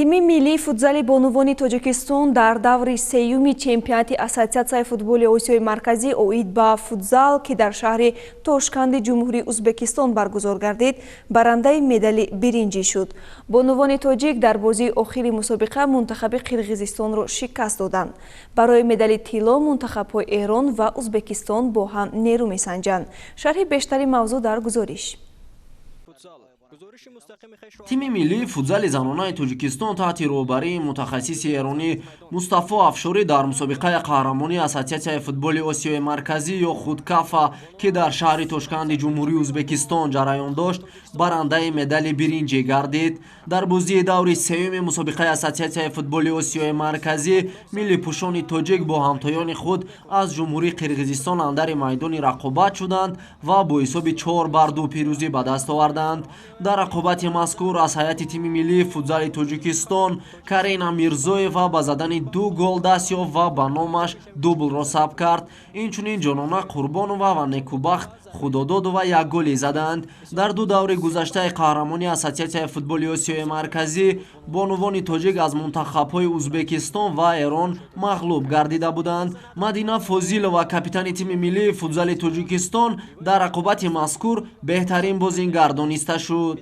тими миллии футзали бонувони Тоҷикистон дар даври сеюми чемпионати Ассоатсиясияи футболи Осиёи Марказӣ оид ба футзал ки дар шаҳри Тошканди Ҷумҳурии Узбекистон баргузор гардид, барандаи медали биринҷӣ шуд. Бонувони тоҷик дар бозии охири мусобиқа мунтахаби Қирғизистонро шикаст доданд. Барои медали тилло мунтахабҳои Эрон ва Узбекистон бо ҳам нерӯ месанҷанд. Шарҳи бештари мавзӯъ дар гузориш. тими миллии футзали занонаи Тоҷикистон таҳти роҳбарии мутахассиси эронӣ Мустафо Афшорӣ дар мусобиқаи қаҳрамонии Ассоатсиясияи футболи Осиёи Марказӣ ё худ КАФА ки дар шаҳри Тошканди Ҷумҳурии Узбекистон ҷараён дошт, барандаи медали биринҷӣ гардид. Дар бозии даври сеюми мусобиқаи Ассоатсиясияи футболи Осиёи Марказӣ миллипӯшони тоҷик бо ҳамтоёни худ аз Ҷумҳурии Қирғизистон андари майдони рақобат шуданд ва бо ҳисоби 4-2 пирӯзӣ ба даст оварданд. Дар рақобати мазкур аз ҳайати тими миллии футзали Тоҷикистон Карина Мирзоева ба задани 2 гол даст ёфт ва ба номаш дублро сабт кард. Инчунин Ҷонона Қурбонова ва Некубахт Худододова як голи заданд. Дар ду даври гузаштаи қаҳрамонии Ассоатсиясияи футболи Осиёи Марказӣ бонувони тоҷик аз мунтахабҳои Узбекистон ва Эрон мағлуб гардида буданд. Мадина Фозилова, капитани тими миллии футзали Тоҷикистон, дар рақобати мазкур беҳтарин бозингар дониста шуд.